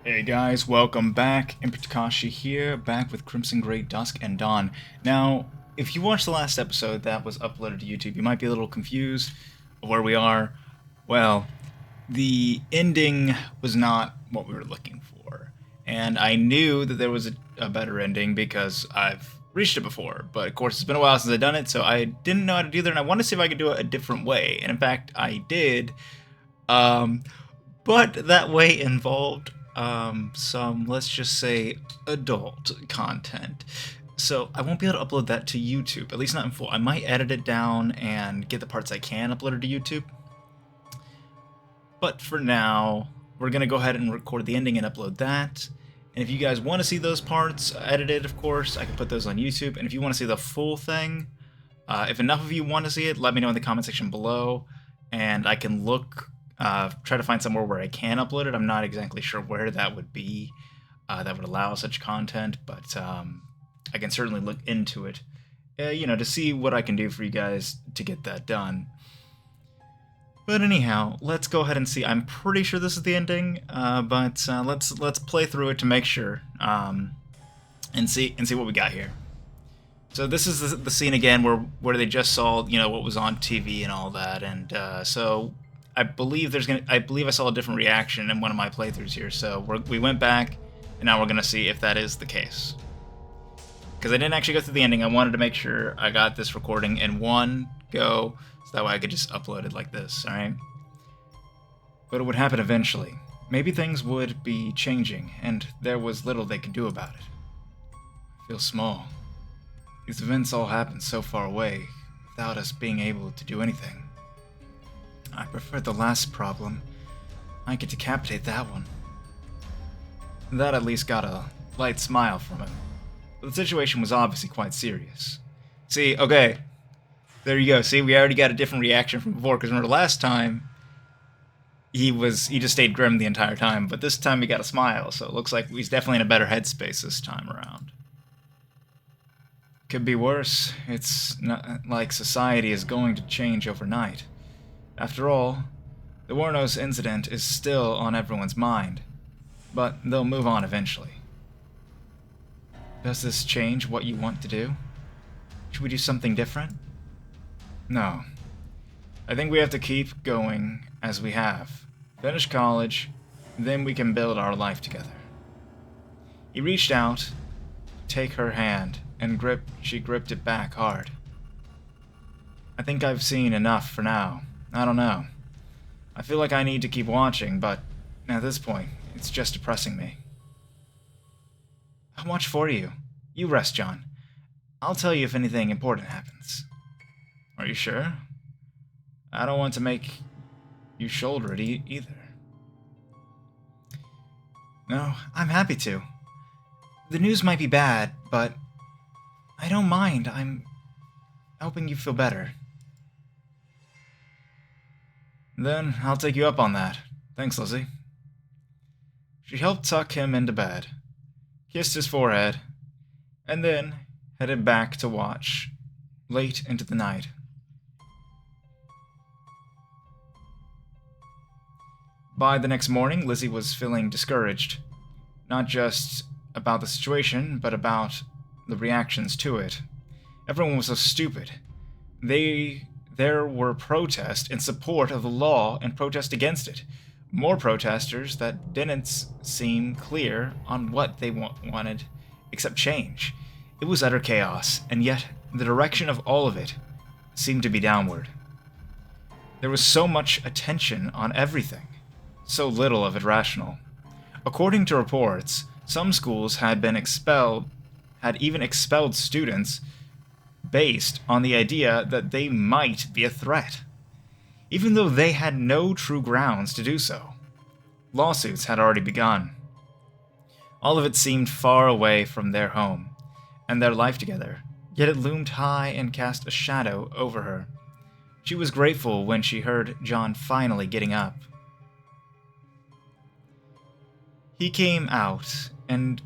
Hey guys, welcome back. Emperor Takashi here, back with Crimson Grey, Dusk, and Dawn. Now, if you watched the last episode that was uploaded to YouTube, you might be a little confused of where we are. Well, the ending was not what we were looking for. And I knew that there was a better ending because I've reached it before. But of course, it's been a while since I've done it, so I didn't know how to do that, and I wanted to see if I could do it a different way. And in fact, I did. Um, but that way involved some, let's just say, adult content. So I won't be able to upload that to YouTube, at least not in full. I might edit it down and get the parts I can uploaded to YouTube. But for now, we're going to go ahead and record the ending and upload that. And if you guys want to see those parts edited, of course, I can put those on YouTube. And if you want to see the full thing, if enough of you want to see it, let me know in the comment section below. And I can try to find somewhere where I can upload it. I'm not exactly sure where that would be that would allow such content, but I can certainly look into it, to see what I can do for you guys to get that done. But anyhow, let's go ahead and see. I'm pretty sure this is the ending, but let's play through it to make sure and see what we got here. So this is the scene again where they just saw what was on TV and all that, and so I believe I saw a different reaction in one of my playthroughs here. So we went back, and now we're gonna see if that is the case. Because I didn't actually go through the ending, I wanted to make sure I got this recording in one go, so that way I could just upload it like this. All right. But it would happen eventually. Maybe things would be changing, and there was little they could do about it. I feel small. These events all happened so far away, without us being able to do anything. I prefer the last problem. I could decapitate that one. That at least got a light smile from him. But the situation was obviously quite serious. See, okay. There you go. See, we already got a different reaction from before, because remember last time, he just stayed grim the entire time, but this time he got a smile, so it looks like he's definitely in a better headspace this time around. Could be worse. It's not like society is going to change overnight. After all, the Warnos incident is still on everyone's mind, but they'll move on eventually. Does this change what you want to do? Should we do something different? No. I think we have to keep going as we have. Finish college, then we can build our life together. He reached out to take her hand, and she gripped it back hard. I think I've seen enough for now. I don't know. I feel like I need to keep watching, but at this point, it's just depressing me. I'll watch for you. You rest, John. I'll tell you if anything important happens. Are you sure? I don't want to make you shoulder it either. No, I'm happy to. The news might be bad, but I don't mind. I'm helping you feel better. Then I'll take you up on that. Thanks, Lizzie. She helped tuck him into bed, kissed his forehead, and then headed back to watch late into the night. By the next morning, Lizzie was feeling discouraged, not just about the situation, but about the reactions to it. Everyone was so stupid. There were protests in support of the law and protest against it. More protesters that didn't seem clear on what they wanted except change. It was utter chaos, and yet the direction of all of it seemed to be downward. There was so much attention on everything, so little of it rational. According to reports, some schools had even expelled students based on the idea that they might be a threat, even though they had no true grounds to do so. Lawsuits had already begun. All of it seemed far away from their home and their life together, yet it loomed high and cast a shadow over her. She was grateful when she heard John finally getting up. He came out and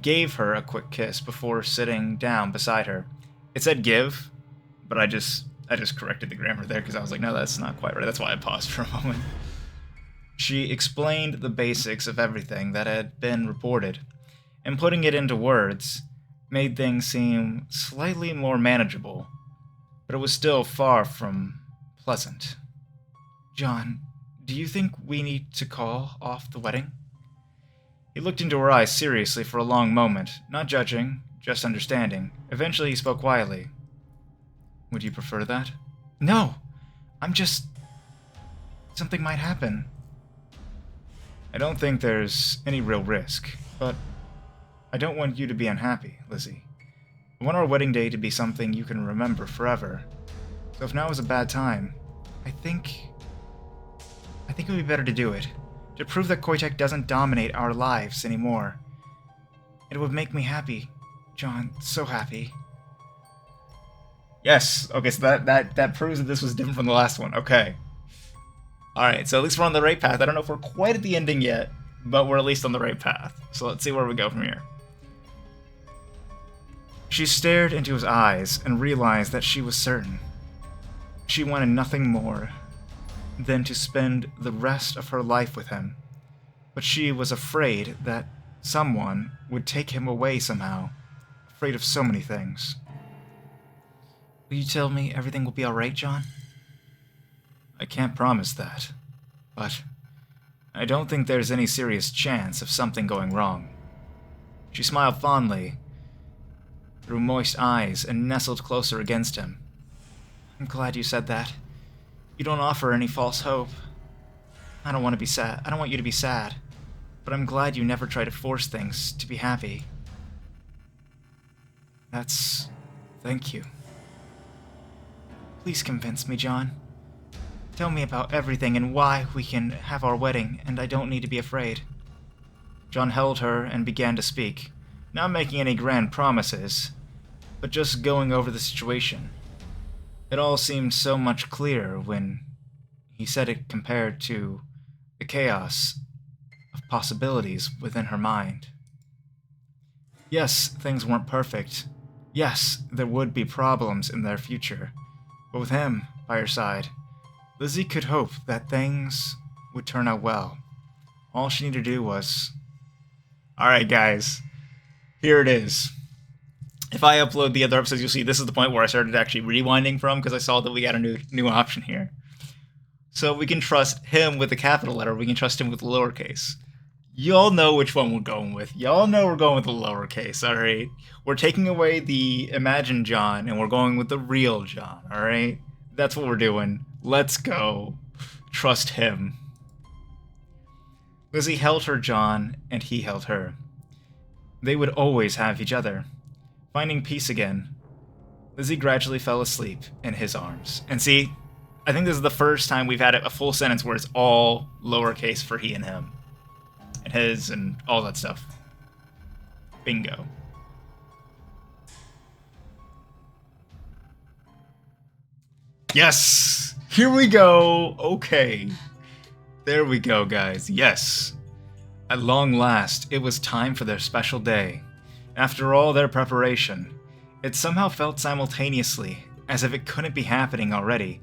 gave her a quick kiss before sitting down beside her. It said give, but I just corrected the grammar there because I was like, no, that's not quite right. That's why I paused for a moment. She explained the basics of everything that had been reported, and putting it into words made things seem slightly more manageable, but it was still far from pleasant. John, do you think we need to call off the wedding? He looked into her eyes seriously for a long moment, not judging, just understanding. Eventually he spoke quietly. Would you prefer that? No! I'm just... Something might happen. I don't think there's any real risk, but I don't want you to be unhappy, Lizzie. I want our wedding day to be something you can remember forever. So if now is a bad time, I think it would be better to do it. To prove that Koitek doesn't dominate our lives anymore. It would make me happy, John, so happy. Yes, okay, so that proves that this was different from the last one. Okay. Alright, so at least we're on the right path. I don't know if we're quite at the ending yet, but we're at least on the right path. So let's see where we go from here. She stared into his eyes and realized that she was certain. She wanted nothing more than to spend the rest of her life with him. But she was afraid that someone would take him away somehow. Afraid of so many things. Will you tell me everything will be alright, John? I can't promise that, but I don't think there's any serious chance of something going wrong. She smiled fondly through moist eyes and nestled closer against him. I'm glad you said that. You don't offer any false hope. I don't want to be sad. I don't want you to be sad, but I'm glad you never try to force things to be happy. Thank you. Please convince me, John. Tell me about everything and why we can have our wedding, and I don't need to be afraid. John held her and began to speak, not making any grand promises, but just going over the situation. It all seemed so much clearer when he said it compared to the chaos of possibilities within her mind. Yes, things weren't perfect. Yes, there would be problems in their future, but with him by her side, Lizzie could hope that things would turn out well. All she needed to do was... Alright guys, here it is. If I upload the other episodes, you'll see this is the point where I started actually rewinding from, because I saw that we got a new option here. So we can trust him with the capital letter, we can trust him with the lowercase. Y'all know which one we're going with. Y'all know we're going with the lowercase, alright? We're taking away the imagined John, and we're going with the real John, alright? That's what we're doing. Let's go. Trust him. Lizzie held her John, and he held her. They would always have each other. Finding peace again, Lizzie gradually fell asleep in his arms. And see, I think this is the first time we've had a full sentence where it's all lowercase for he and him. And his and all that stuff. Bingo. Yes! Here we go! Okay. There we go, guys. Yes. At long last, it was time for their special day. After all their preparation, it somehow felt simultaneously as if it couldn't be happening already,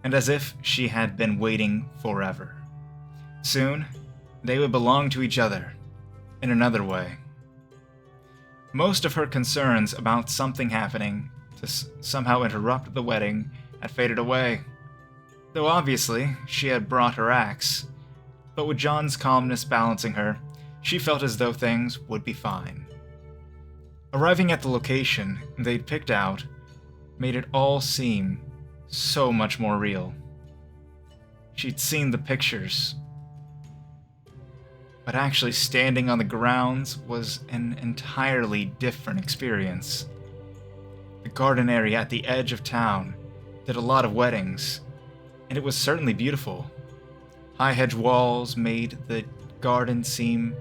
and as if she had been waiting forever. Soon, they would belong to each other, in another way. Most of her concerns about something happening to somehow interrupt the wedding had faded away. Though obviously, she had brought her axe, but with John's calmness balancing her, she felt as though things would be fine. Arriving at the location they'd picked out made it all seem so much more real. She'd seen the pictures, but actually standing on the grounds was an entirely different experience. The garden area at the edge of town did a lot of weddings, and it was certainly beautiful. High hedge walls made the garden seem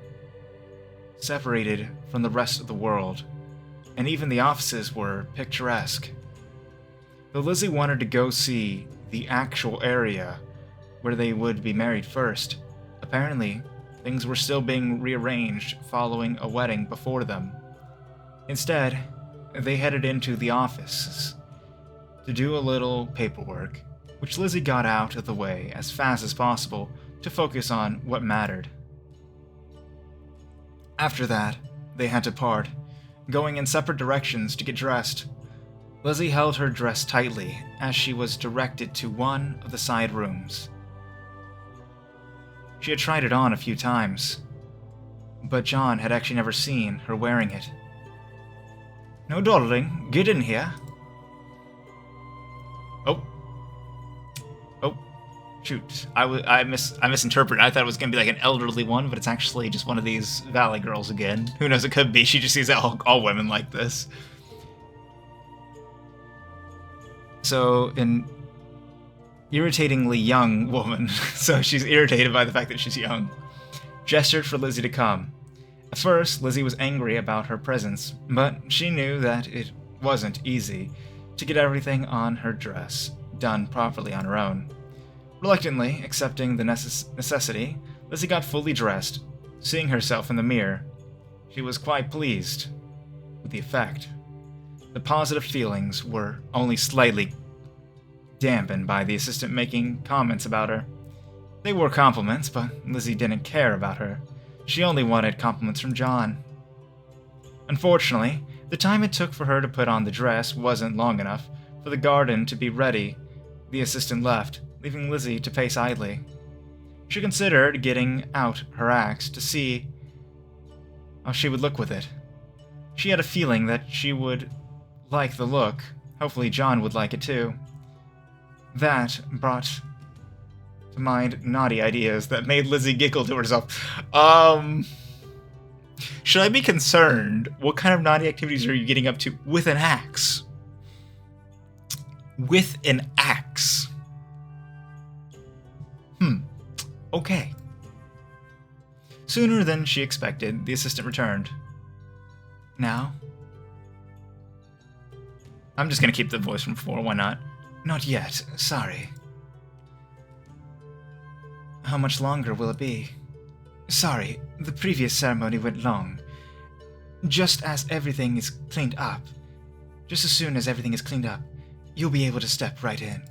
separated from the rest of the world, and even the offices were picturesque. Though Lizzie wanted to go see the actual area where they would be married first, apparently things were still being rearranged following a wedding before them. Instead, they headed into the offices to do a little paperwork, which Lizzie got out of the way as fast as possible to focus on what mattered. After that, they had to part, going in separate directions to get dressed. Lizzie held her dress tightly as she was directed to one of the side rooms. She had tried it on a few times, but John had actually never seen her wearing it. "No, darling, get in here." Oh, shoot! I misinterpreted. I thought it was gonna be like an elderly one, but it's actually just one of these valley girls again. Who knows? It could be. She just sees all women like this. So, an irritatingly young woman, so she's irritated by the fact that she's young, gestured for Lizzie to come. At first, Lizzie was angry about her presence, but she knew that it wasn't easy to get everything on her dress done properly on her own. Reluctantly accepting the necessity, Lizzie got fully dressed. Seeing herself in the mirror, she was quite pleased with the effect. The positive feelings were only slightly dampened by the assistant making comments about her. They were compliments, but Lizzie didn't care about her. She only wanted compliments from John. Unfortunately, the time it took for her to put on the dress wasn't long enough for the garden to be ready. The assistant left, leaving Lizzie to pace idly. She considered getting out her axe to see how she would look with it. She had a feeling that she would like the look. Hopefully John would like it too. That brought to mind naughty ideas that made Lizzie giggle to herself. Should I be concerned? What kind of naughty activities are you getting up to with an axe? With an axe. Okay. Sooner than she expected, the assistant returned. Now? I'm just gonna keep the voice from before, why not? Not yet, sorry. How much longer will it be? Sorry, the previous ceremony went long. Just as everything is cleaned up, just as soon as everything is cleaned up, you'll be able to step right in.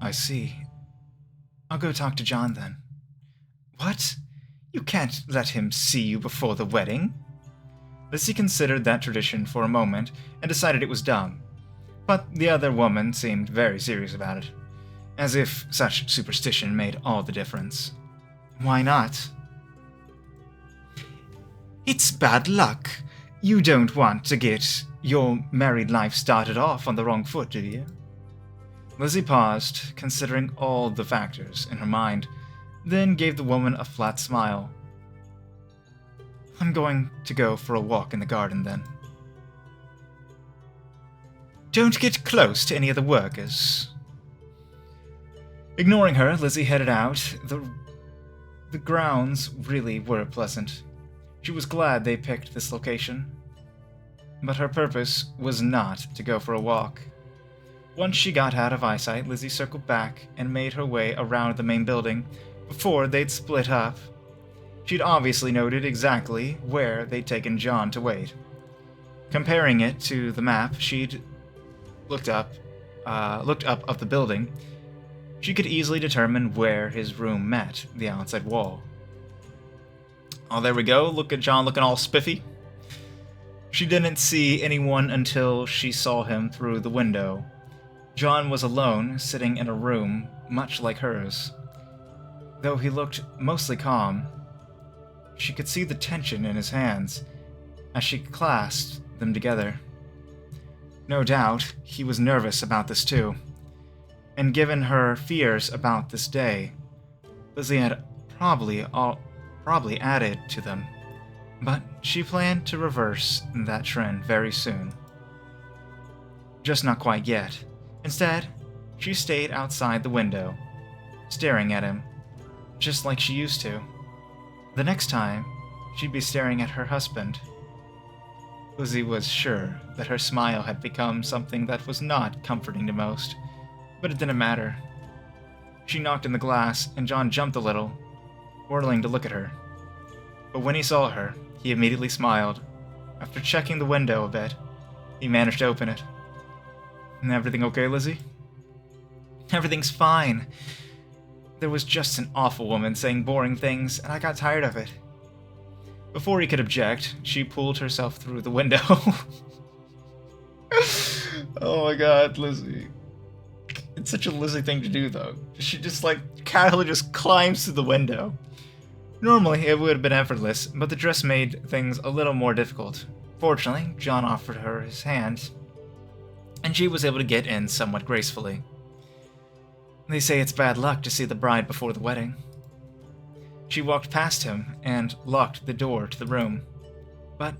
I see. I'll go talk to John then. What? You can't let him see you before the wedding? Lizzie considered that tradition for a moment and decided it was dumb. But the other woman seemed very serious about it, as if such superstition made all the difference. Why not? It's bad luck. You don't want to get your married life started off on the wrong foot, do you? Lizzie paused, considering all the factors in her mind, then gave the woman a flat smile. I'm going to go for a walk in the garden, then. Don't get close to any of the workers. Ignoring her, Lizzie headed out. The grounds really were pleasant. She was glad they picked this location. But her purpose was not to go for a walk. Once she got out of eyesight, Lizzie circled back and made her way around the main building before they'd split up. She'd obviously noted exactly where they'd taken John to wait. Comparing it to the map she'd looked up of the building, she could easily determine where his room met the outside wall. Oh, there we go. Look at John looking all spiffy. She didn't see anyone until she saw him through the window. John was alone, sitting in a room much like hers. Though he looked mostly calm, she could see the tension in his hands as she clasped them together. No doubt, he was nervous about this too. And given her fears about this day, Lizzie had probably added to them. But she planned to reverse that trend very soon. Just not quite yet. Instead, she stayed outside the window, staring at him, just like she used to. The next time, she'd be staring at her husband. Lizzie was sure that her smile had become something that was not comforting to most, but it didn't matter. She knocked in the glass, and John jumped a little, whirling to look at her. But when he saw her, he immediately smiled. After checking the window a bit, he managed to open it. Everything okay, Lizzie? Everything's fine. There was just an awful woman saying boring things, and I got tired of it. Before he could object, she pulled herself through the window. Oh my god, Lizzie. It's such a Lizzie thing to do, though. She just, like, casually just climbs through the window. Normally, it would have been effortless, but the dress made things a little more difficult. Fortunately, John offered her his hand, and she was able to get in somewhat gracefully. They say it's bad luck to see the bride before the wedding. She walked past him and locked the door to the room, but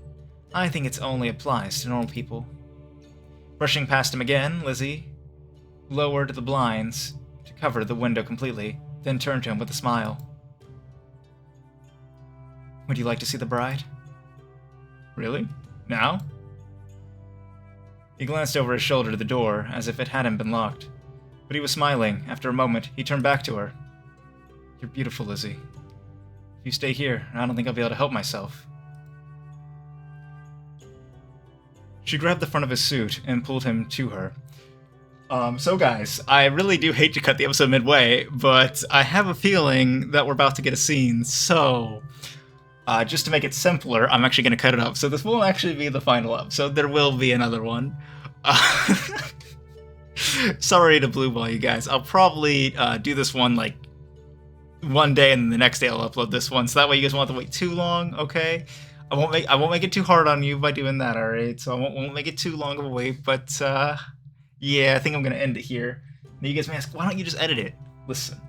I think it only applies to normal people. Brushing past him again, Lizzie lowered the blinds to cover the window completely, then turned to him with a smile. Would you like to see the bride? Really? Now? He glanced over his shoulder to the door, as if it hadn't been locked. But he was smiling. After a moment, he turned back to her. You're beautiful, Lizzie. If you stay here, I don't think I'll be able to help myself. She grabbed the front of his suit and pulled him to her. So guys, I really do hate to cut the episode midway, but I have a feeling that we're about to get a scene, so... just to make it simpler, I'm actually going to cut it up. So this won't actually be the final episode. There will be another one. Sorry to blue ball you guys. I'll probably do this one like one day, and then the next day I'll upload this one. So that way you guys won't have to wait too long, okay? I won't make it too hard on you by doing that, alright? So I won't make it too long of a wait, but yeah, I think I'm going to end it here. Now you guys may ask, why don't you just edit it? Listen.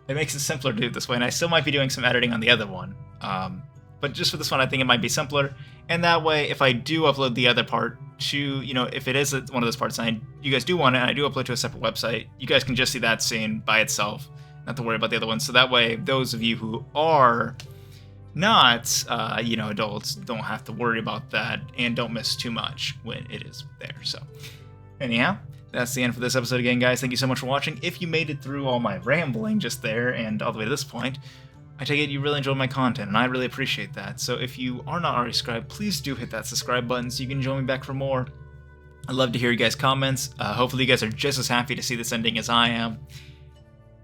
It makes it simpler to do it this way, and I still might be doing some editing on the other one. But just for this one, I think it might be simpler. And that way, if I do upload the other part to, you know, if it is one of those parts, and you guys do want it, and I do upload to a separate website, you guys can just see that scene by itself, not to worry about the other one. So that way, those of you who are not, you know, adults don't have to worry about that, and don't miss too much when it is there. So, anyhow. That's the end for this episode again, guys. Thank you so much for watching. If you made it through all my rambling just there and all the way to this point, I take it you really enjoyed my content, and I really appreciate that. So if you are not already subscribed, please do hit that subscribe button so you can join me back for more. I'd love to hear you guys' comments. Hopefully you guys are just as happy to see this ending as I am.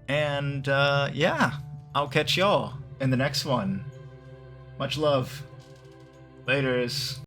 And yeah, I'll catch y'all in the next one. Much love. Laters.